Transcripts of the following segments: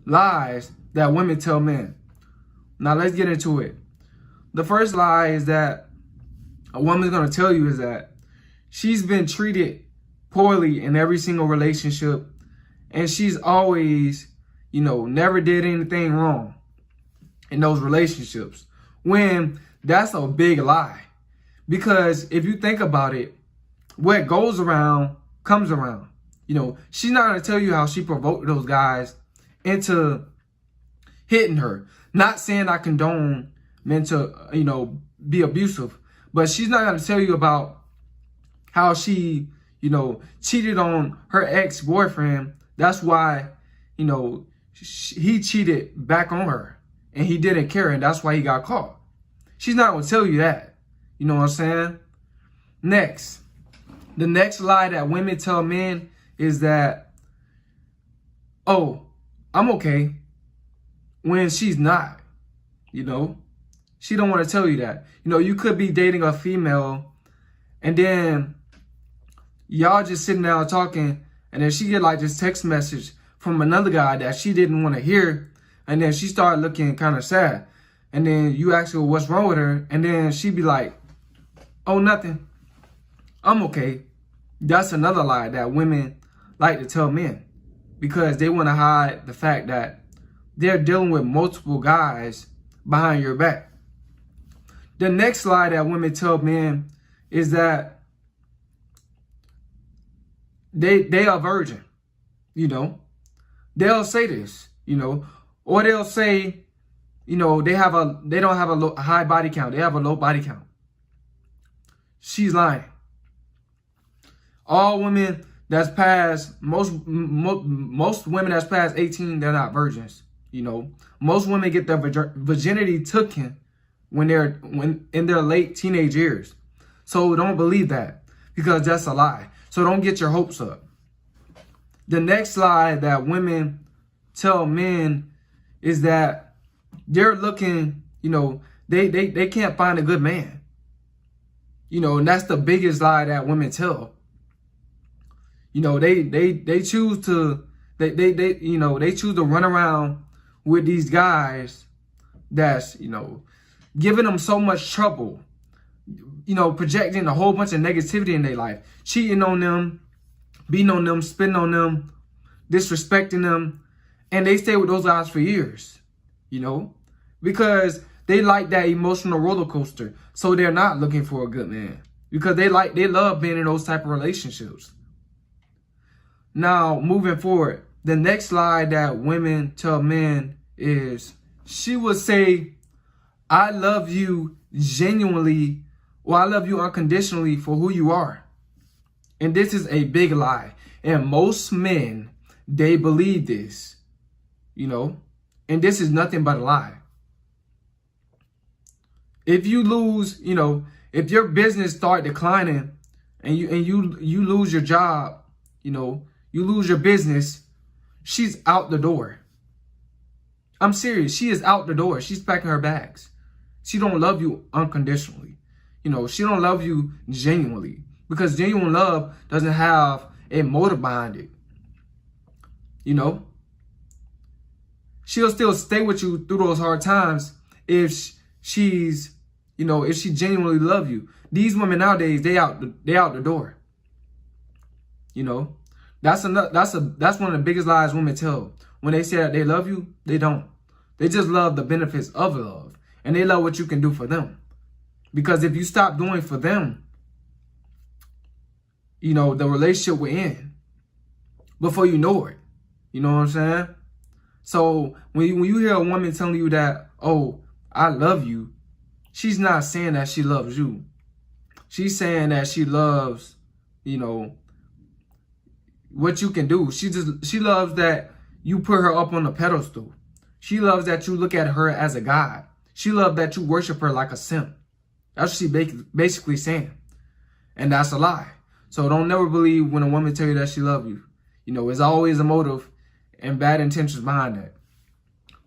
lies that women tell men. Now let's get into it. The first lie is that a woman's going to tell you is that she's been treated poorly in every single relationship, and she's always, never did anything wrong in those relationships, when that's a big lie. Because if you think about it, what goes around comes around. She's not going to tell you how she provoked those guys into hitting her. Not saying I condone men to, be abusive, but she's not going to tell you about how she, cheated on her ex-boyfriend. That's why, he cheated back on her and he didn't care, and that's why he got caught. She's not going to tell you that. You know what I'm saying? Next, the next lie that women tell men is that, oh, I'm okay, when she's not. She don't want to tell you that. You could be dating a female and then y'all just sitting down talking, and then she get like this text message from another guy that she didn't want to hear, and then she started looking kind of sad. And then you ask her what's wrong with her, and then she be like, oh, nothing, I'm okay. That's another lie that women like to tell men, because they want to hide the fact that they're dealing with multiple guys behind your back. The next lie that women tell men is that they are virgin. They'll say this, or they'll say, they don't have a high body count. They have a low body count. She's lying. All women that's past, most women that's past 18, they're not virgins. Most women get their virginity taken when in their late teenage years. So don't believe that, because that's a lie. So don't get your hopes up. The next lie that women tell men is that they're looking, they can't find a good man. And that's the biggest lie that women tell. They choose to they choose to run around with these guys that's, giving them so much trouble, projecting a whole bunch of negativity in their life, cheating on them, beating on them, spitting on them, disrespecting them. And they stay with those guys for years, because they like that emotional roller coaster. So they're not looking for a good man, because they love being in those type of relationships. Now, moving forward, the next lie that women tell men is, she will say, I love you genuinely, or I love you unconditionally for who you are. And this is a big lie. And most men, they believe this, and this is nothing but a lie. If you lose, if your business start declining and you lose your job, you lose your business, she's out the door. I'm serious. She is out the door. She's packing her bags. She don't love you unconditionally. She don't love you genuinely, because genuine love doesn't have a motive behind it. She'll still stay with you through those hard times if she's, if she genuinely love you. These women nowadays, they out the door. That's one of the biggest lies women tell. When they say that they love you, they don't. They just love the benefits of love, and they love what you can do for them. Because if you stop doing for them, the relationship will end before you know it. You know what I'm saying? So when you hear a woman telling you that, oh, I love you, she's not saying that she loves you. She's saying that she loves, what you can do. She loves that you put her up on a pedestal. She loves that you look at her as a god. She loves that you worship her like a simp. That's what she's basically saying. And that's a lie. So don't never believe when a woman tell you that she loves you. There's always a motive and bad intentions behind that.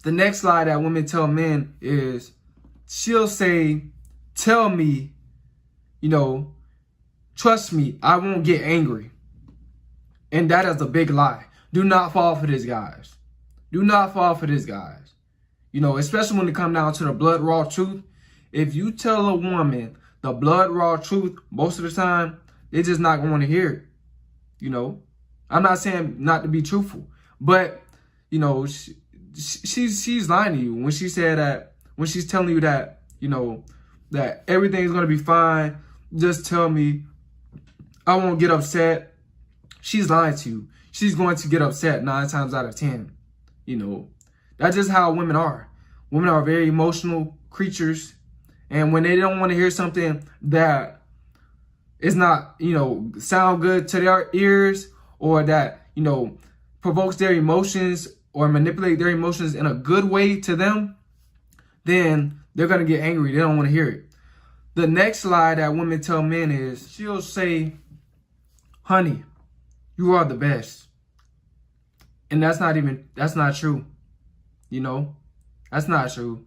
The next lie that women tell men is, she'll say, tell me, trust me, I won't get angry. And that is a big lie. Do not fall for this, guys. Do not fall for this, guys. You know, especially when it comes down to the blood raw truth. If you tell a woman the blood raw truth, most of the time, they're just not going to hear it. You know, I'm not saying not to be truthful, but, you know, she's lying to you when she said that, when she's telling you that, you know, that everything's going to be fine. Just tell me, I won't get upset. She's lying to you. She's going to get upset 9 times out of 10. You know, that's just how women are. Women are very emotional creatures. And when they don't want to hear something that is not, you know, sound good to their ears, or that, you know, provokes their emotions or manipulate their emotions in a good way to them, then they're going to get angry. They don't want to hear it. The next lie that women tell men is, she'll say, honey, you are the best. And that's not true. You know, that's not true.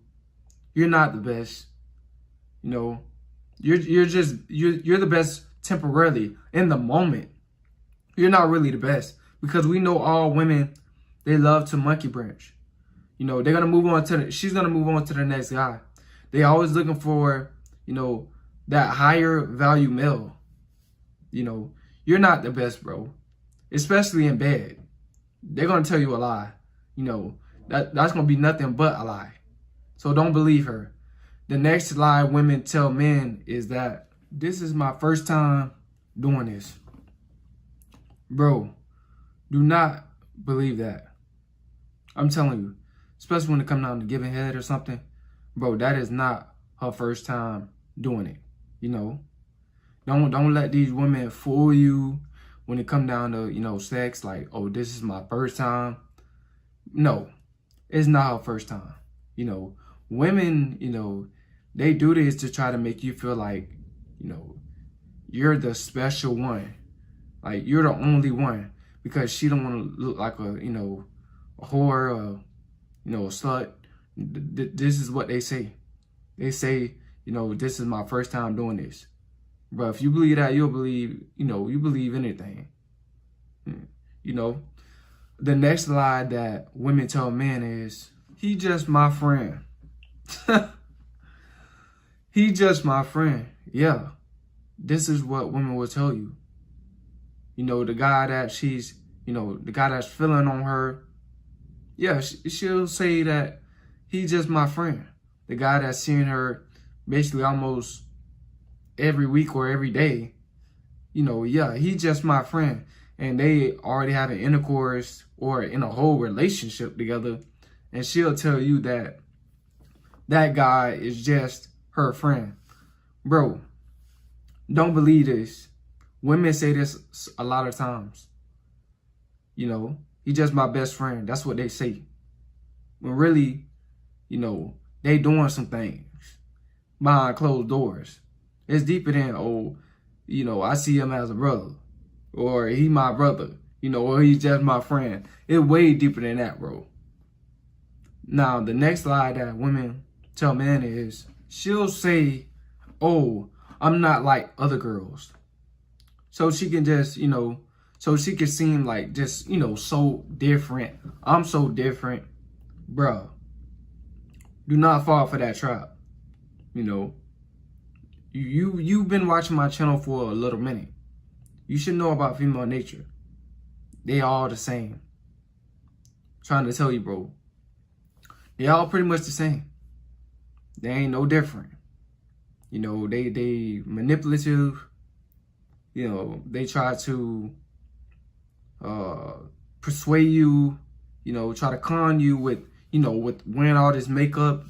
You're not the best. You know, you're the best temporarily in the moment. You're not really the best, because we know all women, they love to monkey branch. You know, she's gonna move on to the next guy. They always looking for, you know, that higher value male. You know, you're not the best, bro. Especially in bed. They're gonna tell you a lie. You know, that's gonna be nothing but a lie. So don't believe her. The next lie women tell men is that this is my first time doing this. Bro, do not believe that. I'm telling you, especially when it comes down to giving head or something, bro, that is not her first time doing it. You know, don't let these women fool you when it comes down to, you know, sex. Like, oh, this is my first time. No, it's not her first time. You know, women, you know, they do this to try to make you feel like, you know, you're the special one. Like, you're the only one, because she don't want to look like a, you know, a whore, or, you know, a slut. This is what they say. They say, you know, this is my first time doing this. But if you believe that, you'll believe, you know, you believe anything. You know, the next lie that women tell men is, he just my friend. He just my friend. Yeah, this is what women will tell you. You know, the guy that she's, you know, the guy that's feeling on her, yeah, she'll say that he's just my friend. The guy that's seeing her basically almost every week or every day, you know, yeah, he's just my friend. And they already have an intercourse or in a whole relationship together. And she'll tell you that that guy is just her friend. Bro, don't believe this. Women say this a lot of times. You know, he's just my best friend. That's what they say. When really, you know, they doing some things behind closed doors. It's deeper than, oh, you know, I see him as a brother, or he my brother, you know, or he's just my friend. It's way deeper than that, bro. Now, the next lie that women tell men is, she'll say, oh, I'm not like other girls. So she can just, you know, so she can seem like just, you know, so different. I'm so different. Bruh, do not fall for that trap. You know, you've been watching my channel for a little minute. You should know about female nature. They all the same. Trying to tell you, bro. They all pretty much the same. They ain't no different. You know, they manipulative. You know, they try to persuade you, you know, try to con you with, you know, with wearing all this makeup.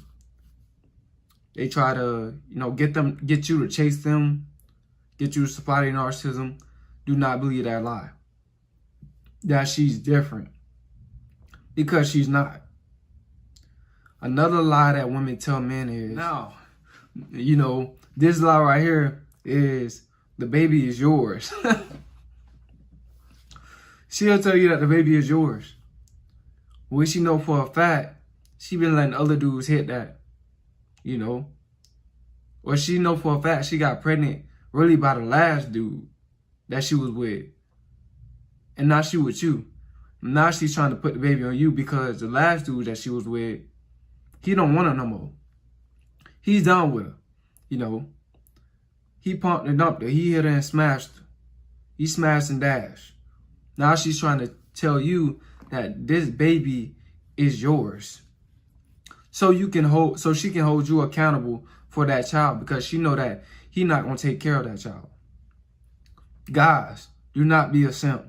They try to, you know, get you to chase them, get you to supply their narcissism. Do not believe that lie. That she's different. Because she's not. Another lie that women tell men is, now, you know, this lie right here is, the baby is yours. She'll tell you that the baby is yours. Well, she know for a fact, she been letting other dudes hit that, you know. Or she know for a fact she got pregnant really by the last dude that she was with. And now she with you. Now she's trying to put the baby on you because the last dude that she was with, he don't want her no more. He's done with her. You know, he pumped and dumped her. He hit her and smashed her. He smashed and dashed. Now she's trying to tell you that this baby is yours. So she can hold you accountable for that child because she know that he not going to take care of that child. Guys, do not be a simp.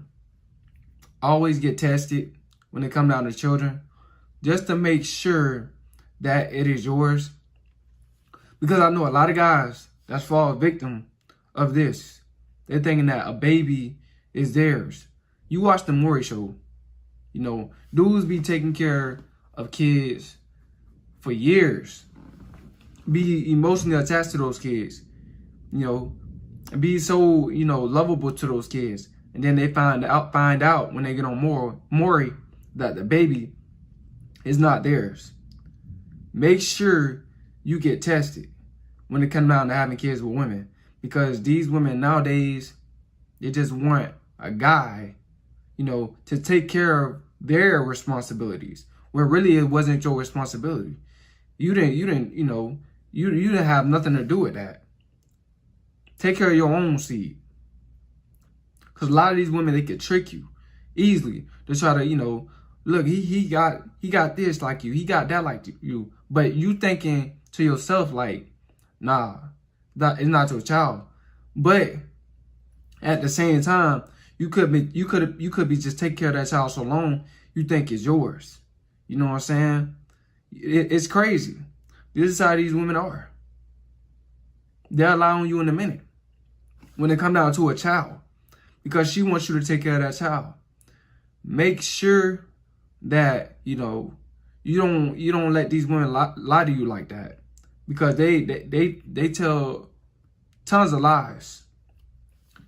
Always get tested when it comes down to children, just to make sure that it is yours. Because I know a lot of guys that fall victim of this. They're thinking that a baby is theirs. You watch the Maury show. You know, dudes be taking care of kids for years. Be emotionally attached to those kids. You know, be so, lovable to those kids. And then they find out when they get on Maury that the baby is not theirs. Make sure you get tested when it comes down to having kids with women. Because these women nowadays, they just want a guy, to take care of their responsibilities. Where really it wasn't your responsibility. You didn't have nothing to do with that. Take care of your own seed. Because a lot of these women, they could trick you easily. They try to, look, he got this like you. He got that like you. But you thinking to yourself like, nah, it's not your child. But at the same time, you could be just taking care of that child so long, you think it's yours. You know what I'm saying? It's crazy. This is how these women are. They'll lie on you in a minute when it comes down to a child. Because she wants you to take care of that child. Make sure that, you don't let these women lie to you like that. Because they tell tons of lies.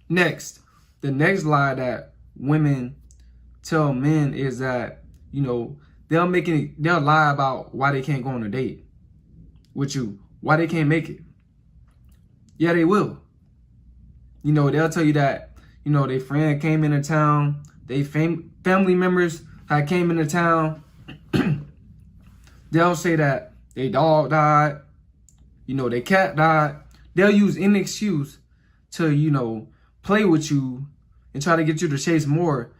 Next, the next lie that women tell men is that, they'll lie about why they can't go on a date with you. Why they can't make it. Yeah, they will. They'll tell you that, their friend came into town. They family members that came into town. They'll say that their dog died. Their cat died. They'll use any excuse to, play with you and try to get you to chase more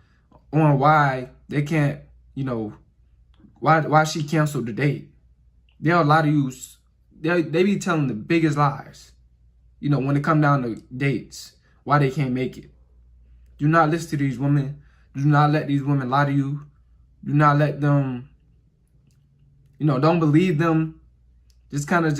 on why they can't, why she canceled the date. They'll lie to you. They be telling the biggest lies, when it come down to dates, why they can't make it. Do not listen to these women. Do not let these women lie to you. Do not let them, don't believe them. Just kind of